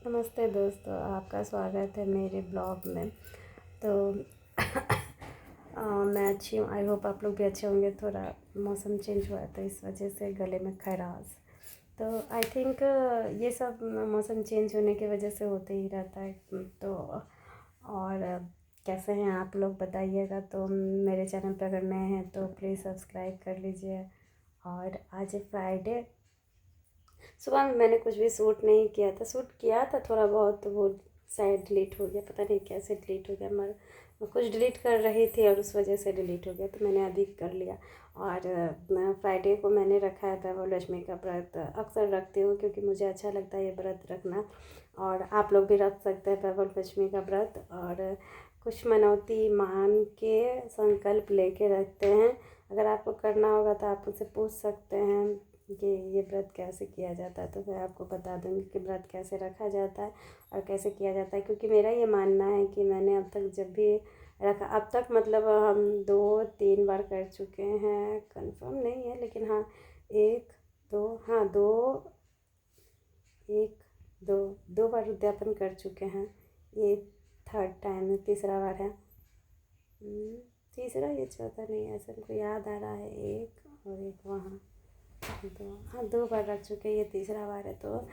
नमस्ते दोस्तों, आपका स्वागत है मेरे ब्लॉग में। तो मैं अच्छी हूँ। आई होप आप लोग भी अच्छे होंगे। थोड़ा मौसम चेंज हुआ है तो इस वजह से गले में खराश। तो आई थिंक ये सब मौसम चेंज होने की वजह से होते ही रहता है। तो और कैसे हैं आप लोग बताइएगा। तो मेरे चैनल पर अगर नए हैं तो प्लीज़ सब्सक्राइब कर लीजिए। और आज है फ्राइडे। सुबह में मैंने कुछ भी शूट नहीं किया था। शूट किया था थोड़ा बहुत, तो वो शायद डिलीट हो गया, पता नहीं कैसे डिलीट हो गया। मैं कुछ डिलीट कर रही थी और उस वजह से डिलीट हो गया, तो मैंने अधिक कर लिया। और फ्राइडे को मैंने रखा है वैभव लक्ष्मी का व्रत। अक्सर रखती हूँ क्योंकि मुझे अच्छा लगता है ये व्रत रखना। और आप लोग भी रख सकते हैं वैभव लक्ष्मी का व्रत। और कुछ मनौती मान के संकल्प लेके रखते हैं। अगर आपको करना होगा तो आप मुझसे पूछ सकते हैं कि ये व्रत कैसे किया जाता है, तो मैं आपको बता दूँगी कि व्रत कैसे रखा जाता है और कैसे किया जाता है। क्योंकि मेरा ये मानना है कि मैंने अब तक जब भी रखा, अब तक मतलब हम 2-3 बार कर चुके हैं, कंफर्म नहीं है लेकिन हाँ, एक दो, हाँ दो, एक दो, 2 बार उद्यापन कर चुके हैं। ये थर्ड टाइम है, तीसरा बार है। तीसरा या चौथा नहीं है, ऐसा हमको याद आ रहा है। एक और एक वहाँ, दो, हाँ 2 बार रख चुके हैं, ये तीसरा बार है। तो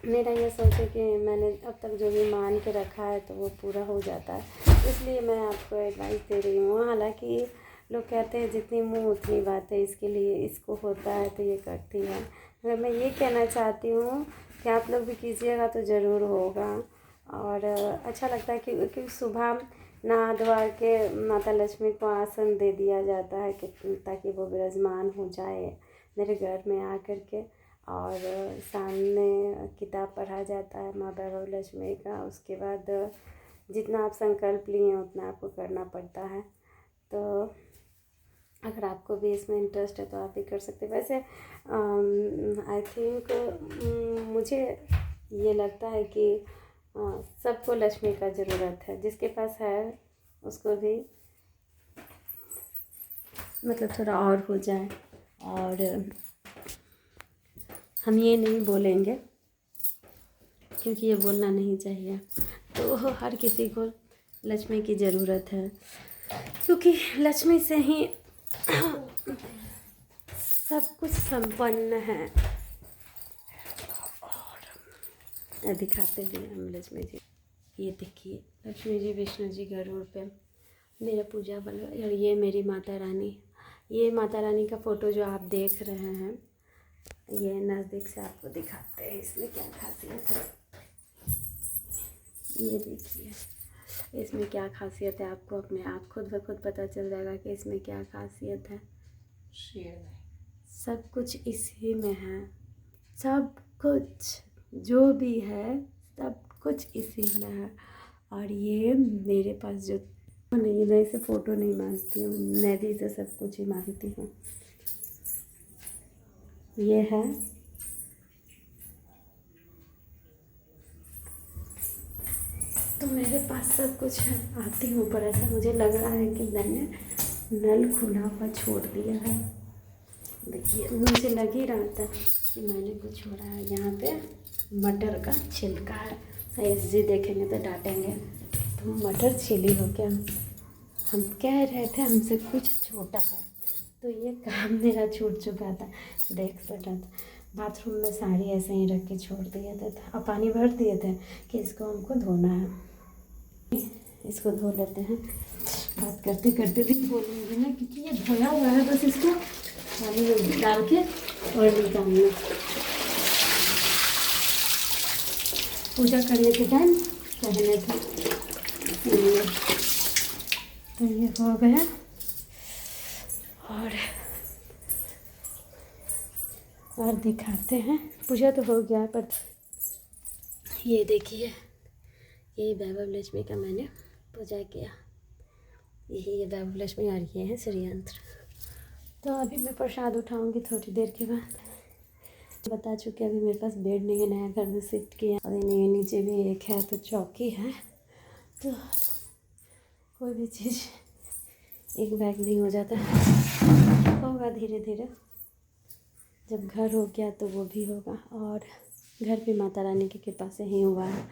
मेरा ये सोच है कि मैंने अब तक जो भी मान के रखा है तो वो पूरा हो जाता है, इसलिए मैं आपको एडवाइस दे रही हूँ। हालांकि लोग कहते हैं जितनी मुँह उतनी बात है, इसके लिए इसको होता है तो ये करती है, मगर मैं ये कहना चाहती हूँ कि आप लोग भी कीजिएगा तो ज़रूर होगा। और अच्छा लगता है क्योंकि सुबह नहा धोआ के माता लक्ष्मी को आसन दे दिया जाता है कि ताकि वो विराजमान हो जाए मेरे घर में आकर के। और सामने किताब पढ़ा जाता है माँ वैभव लक्ष्मी का। उसके बाद जितना आप संकल्प लिए हैं उतना आपको करना पड़ता है। तो अगर आपको भी इसमें इंटरेस्ट है तो आप भी कर सकते हैं। वैसे आई थिंक मुझे ये लगता है कि सबको लक्ष्मी का ज़रूरत है। जिसके पास है उसको भी मतलब थोड़ा और हो जाए। और हम ये नहीं बोलेंगे क्योंकि ये बोलना नहीं चाहिए। तो हर किसी को लक्ष्मी की ज़रूरत है, क्योंकि लक्ष्मी से ही सब कुछ संपन्न है। और दिखाते भी हम लक्ष्मी जी, ये देखिए लक्ष्मी जी विष्णु जी गरुड़ पे मेरा पूजा बन रहा है। और ये मेरी माता रानी, ये माता रानी का फ़ोटो जो आप देख रहे हैं, ये नज़दीक से आपको दिखाते हैं इसमें क्या खासियत है। ये देखिए इसमें क्या खासियत है, आपको अपने आप खुद ब खुद पता चल जाएगा कि इसमें क्या खासियत है। सब कुछ इसी में है, सब कुछ जो भी है सब कुछ इसी में है। और ये मेरे पास जो नहीं, मैं इसे फ़ोटो नहीं मानती हूँ, मैं भी इसे सब कुछ ही मानती हूँ। ये है तो मेरे पास सब कुछ है। आती हूँ पर ऐसा मुझे लग रहा है कि मैंने नल खुला हुआ छोड़ दिया है। देखिए मुझे लग ही रहा था कि मैंने कुछ छोड़ा है। यहाँ पे मटर का छिलका है। एस जी देखेंगे तो डांटेंगे, तो मटर छिली हो क्या। हम कह रहे थे हमसे कुछ छोटा है, तो ये काम मेरा छूट चुका था। देख सकता था बाथरूम में साड़ी ऐसे ही रख के छोड़ दिए थे और पानी भर दिए थे कि इसको हमको धोना है। इसको धो लेते हैं, बात करते करते भी धो लेंगे ना, क्योंकि ये धोया हुआ है। बस इसको पानी में डाल के और निकालना। पूजा करने के टाइम पहने थे, तो ये हो गया। और दिखाते हैं, पूजा तो हो गया पर ये देखिए ये वैभव लक्ष्मी का मैंने पूजा किया। ये वैभव लक्ष्मी और ये है श्रीयंत्र। तो अभी मैं प्रसाद उठाऊंगी थोड़ी देर के बाद। बता चुके अभी मेरे पास बेड नहीं है, नया घर में शिफ्ट किया। अभी नहीं, नीचे भी एक है तो चौकी है। तो कोई भी चीज़ एक बैग नहीं हो जाता, होगा धीरे धीरे। जब घर हो गया तो वो भी होगा। और घर भी माता रानी की कृपा से ही हुआ है।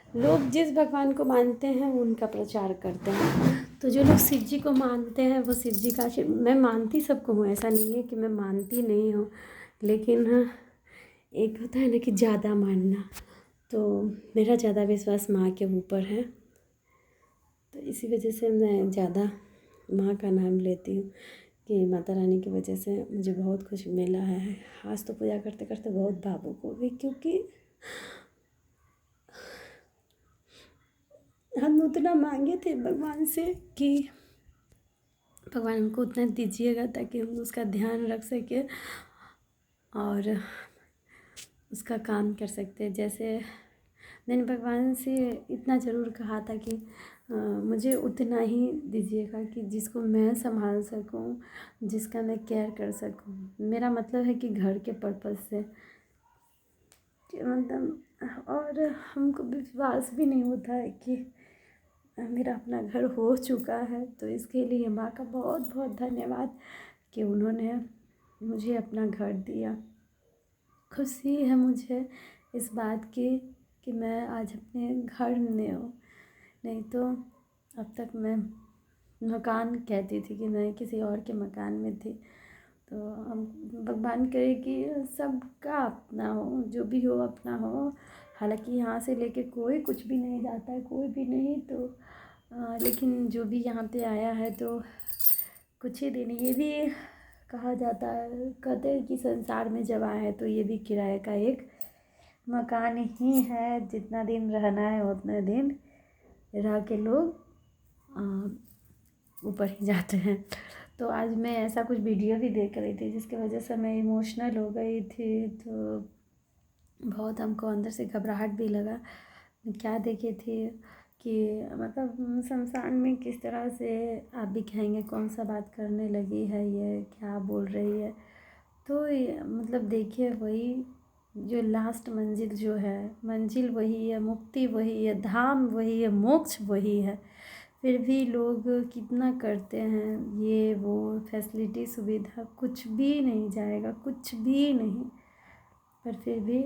लोग जिस भगवान को मानते हैं वो उनका प्रचार करते हैं। तो जो लोग शिव जी को मानते हैं वो शिव जी का मैं मानती सबको हूँ, ऐसा नहीं है कि मैं मानती नहीं हूँ, लेकिन एक होता है ना कि ज़्यादा मानना, तो मेरा ज़्यादा विश्वास माँ के ऊपर है। तो इसी वजह से मैं ज़्यादा माँ का नाम लेती हूँ कि माता रानी की वजह से मुझे बहुत कुछ मिला है। आज तो पूजा करते करते बहुत भावुक हो गई, क्योंकि हम उतना मांगे थे भगवान से कि भगवान हमको उतना दीजिएगा ताकि हम उसका ध्यान रख सकें और उसका काम कर सकते। जैसे मैंने भगवान से इतना ज़रूर कहा था कि मुझे उतना ही दीजिएगा कि जिसको मैं संभाल सकूं, जिसका मैं केयर कर सकूं। मेरा मतलब है कि घर के पर्पज़ से कि मतलब, और हमको विश्वास भी नहीं होता है कि मेरा अपना घर हो चुका है। तो इसके लिए माँ का बहुत बहुत धन्यवाद कि उन्होंने मुझे अपना घर दिया। खुशी है मुझे इस बात की कि मैं आज अपने घर में हूँ, नहीं तो अब तक मैं मकान कहती थी कि मैं किसी और के मकान में थी। तो हम भगवान करे कि सबका अपना हो, जो भी हो अपना हो। हालांकि यहाँ से लेके कोई कुछ भी नहीं जाता है, कोई भी नहीं, तो लेकिन जो भी यहाँ पे आया है तो कुछ ही दिन, ये भी कहा जाता है, कहते हैं कि संसार में जब आए हैं तो ये भी किराए का एक मकान ही है। जितना दिन रहना है उतना दिन रह के लोग ऊपर ही जाते हैं। तो आज मैं ऐसा कुछ वीडियो भी देख रही थी जिसकी वजह से मैं इमोशनल हो गई थी। तो बहुत हमको अंदर से घबराहट भी लगा। क्या देखे थे कि मतलब शमशान में किस तरह से आप भी कहेंगे कौन सा बात करने लगी है, ये क्या बोल रही है। तो मतलब देखिए, वही जो लास्ट मंजिल जो है, मंजिल वही है, मुक्ति वही है, धाम वही है, मोक्ष वही है। फिर भी लोग कितना करते हैं, ये वो फैसिलिटी सुविधा कुछ भी नहीं जाएगा, कुछ भी नहीं। पर फिर भी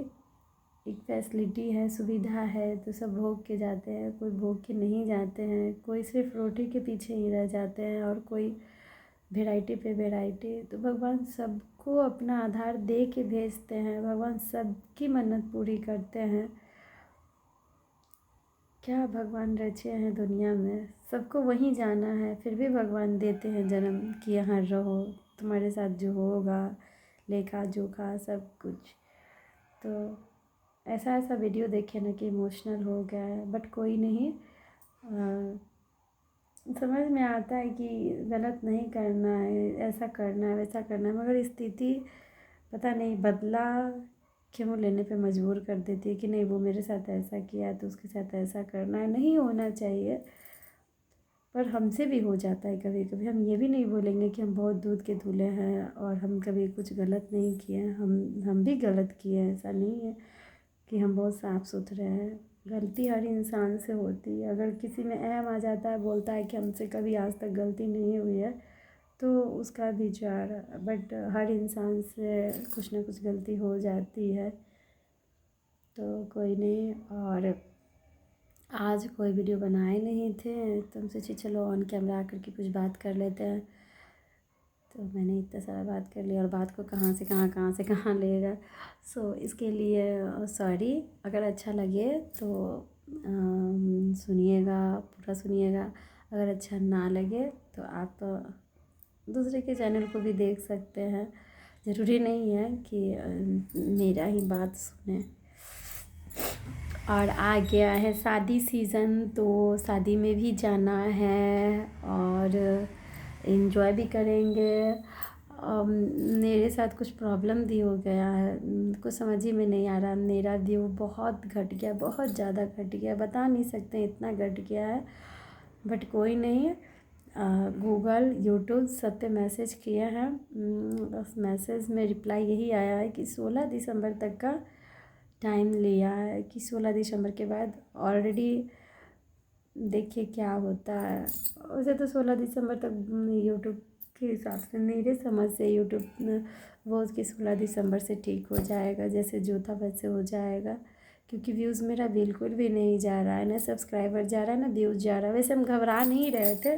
एक फैसिलिटी है, सुविधा है, तो सब भोग के जाते हैं। कोई भोग के नहीं जाते हैं, कोई सिर्फ रोटी के पीछे ही रह जाते हैं, और कोई वैरायटी पे वैरायटी। तो भगवान सबको अपना आधार दे के भेजते हैं, भगवान सबकी मन्नत पूरी करते हैं। क्या भगवान रचे हैं दुनिया में, सबको वहीं जाना है, फिर भी भगवान देते हैं जन्म कि यहाँ रहो, तुम्हारे साथ जो होगा लेखा जोखा सब कुछ। तो ऐसा ऐसा वीडियो देखे ना कि इमोशनल हो गया है। बट कोई नहीं, समझ में आता है कि गलत नहीं करना है, ऐसा करना है, वैसा करना है, मगर स्थिति पता नहीं बदला क्यों लेने पे मजबूर कर देती है कि नहीं वो मेरे साथ ऐसा किया तो उसके साथ ऐसा करना है। नहीं होना चाहिए, पर हमसे भी हो जाता है कभी कभी। हम ये भी नहीं बोलेंगे कि हम बहुत दूध के धुले हैं और हम कभी कुछ गलत नहीं किए हैं। हम भी गलत किए हैं, ऐसा नहीं है कि हम बहुत साफ़ सुथरे हैं। गलती हर इंसान से होती है। अगर किसी में अहम आ जाता है, बोलता है कि हमसे कभी आज तक गलती नहीं हुई है, तो उसका विचार। बट हर इंसान से कुछ ना कुछ गलती हो जाती है। तो कोई नहीं। और आज कोई वीडियो बनाए नहीं थे तो हम सोचे चलो ऑन कैमरा आकर के कुछ बात कर लेते हैं। तो मैंने इतना सारा बात कर लिया और बात को कहाँ से कहाँ, कहाँ से कहाँ ले गया। सो इसके लिए सॉरी। अगर अच्छा लगे तो सुनिएगा, पूरा सुनिएगा। अगर अच्छा ना लगे तो आप दूसरे के चैनल को भी देख सकते हैं। ज़रूरी नहीं है कि मेरा ही बात सुने। और आ गया है शादी सीज़न, तो शादी में भी जाना है और इन्जॉय भी करेंगे। मेरे साथ कुछ प्रॉब्लम भी हो गया है, कुछ समझ ही में नहीं आ रहा। मेरा व्यू बहुत घट गया, बहुत ज़्यादा घट गया, बता नहीं सकते इतना घट गया है। बट कोई नहीं, गूगल यूट्यूब सब पे मैसेज किए हैं। बस मैसेज में रिप्लाई यही आया है कि 16 दिसंबर तक का टाइम लिया है, कि 16 दिसंबर के बाद ऑलरेडी देखिए क्या होता है। वैसे तो 16 दिसंबर तक यूट्यूब के हिसाब से, मेरे समझ से यूट्यूब वो उसकी 16 दिसंबर से ठीक हो जाएगा, जैसे जो था वैसे हो जाएगा। क्योंकि व्यूज़ मेरा बिल्कुल भी नहीं जा रहा है, ना सब्सक्राइबर जा रहा है ना व्यूज़ जा रहा है। वैसे हम घबरा नहीं रहे थे,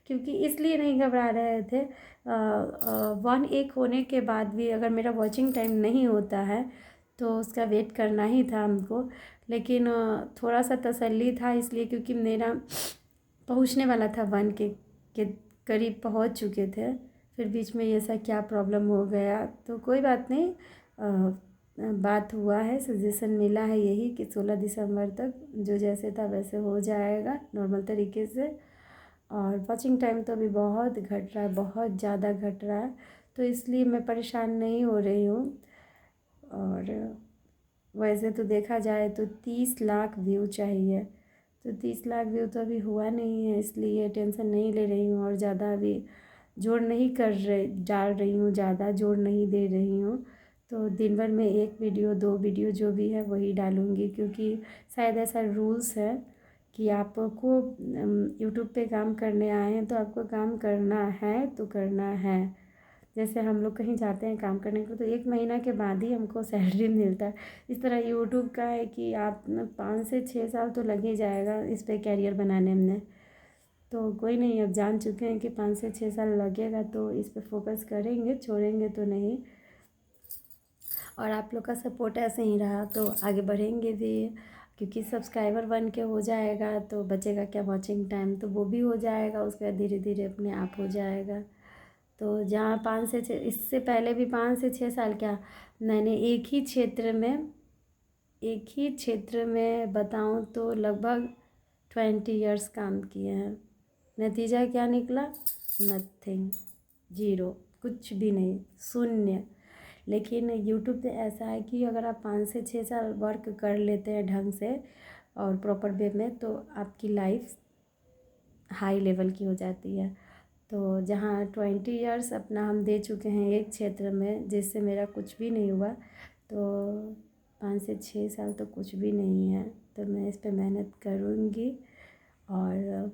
क्योंकि इसलिए नहीं घबरा रहे थे, 1 होने के बाद भी अगर मेरा वॉचिंग टाइम नहीं होता है तो उसका वेट करना ही था हमको। लेकिन थोड़ा सा तसल्ली था, इसलिए क्योंकि मेरा पहुंचने वाला था 1 के करीब पहुंच चुके थे। फिर बीच में ऐसा क्या प्रॉब्लम हो गया, तो कोई बात नहीं। बात हुआ है, सजेशन मिला है यही कि 16 दिसंबर तक जो जैसे था वैसे हो जाएगा नॉर्मल तरीके से। और वॉचिंग टाइम तो अभी बहुत घट रहा है, बहुत ज़्यादा घट रहा है, तो इसलिए मैं परेशान नहीं हो रही हूँ। और वैसे तो देखा जाए तो 30 लाख व्यू चाहिए, तो 30 लाख व्यू तो अभी हुआ नहीं है, इसलिए टेंशन नहीं ले रही हूँ और ज़्यादा अभी जोर नहीं डाल रही हूँ, ज़्यादा जोर नहीं दे रही हूँ। तो दिन भर में 1 वीडियो 2 वीडियो जो भी है वही डालूँगी, क्योंकि शायद ऐसा रूल्स है कि आपको यूट्यूब पे काम करने आए हैं तो आपको काम करना है तो करना है। जैसे हम लोग कहीं जाते हैं काम करने के लिए तो 1 महीना के बाद ही हमको सैलरी मिलता है। इस तरह यूट्यूब का है कि आप 5 से 6 साल तो लग ही जाएगा इस पे कैरियर बनाने में। तो कोई नहीं, अब जान चुके हैं कि 5 से 6 साल लगेगा, तो इस पे फोकस करेंगे, छोड़ेंगे तो नहीं। और आप लोग का सपोर्ट ऐसे ही रहा तो आगे बढ़ेंगे भी, क्योंकि सब्सक्राइबर 1 के हो जाएगा तो बचेगा क्या वॉचिंग टाइम, तो वो भी हो जाएगा, उसके बाद धीरे धीरे अपने आप हो जाएगा। तो जहाँ 5 से 6, इससे पहले भी 5 से 6 साल क्या, मैंने एक ही क्षेत्र में बताऊँ तो लगभग 20 इयर्स काम किए हैं। नतीजा क्या निकला? नथिंग, ज़ीरो, कुछ भी नहीं, शून्य। लेकिन यूट्यूब पे ऐसा है कि अगर आप 5 से 6 साल वर्क कर लेते हैं ढंग से और प्रॉपर वे में, तो आपकी लाइफ हाई लेवल की हो जाती है। तो जहाँ 20 इयर्स अपना हम दे चुके हैं एक क्षेत्र में, जिससे मेरा कुछ भी नहीं हुआ, तो 5 से 6 साल तो कुछ भी नहीं है। तो मैं इस पे मेहनत करूँगी और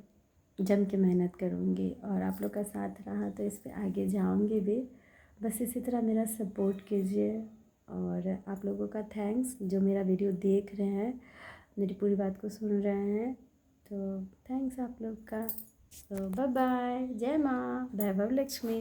जम के मेहनत करूँगी, और आप लोग का साथ रहा तो इस पे आगे जाऊँगी भी। बस इसी तरह मेरा सपोर्ट कीजिए, और आप लोगों का थैंक्स जो मेरा वीडियो देख रहे हैं, मेरी पूरी बात को सुन रहे हैं, तो थैंक्स आप लोग का। तो बाय बाय, जय माँ, वैभव लक्ष्मी।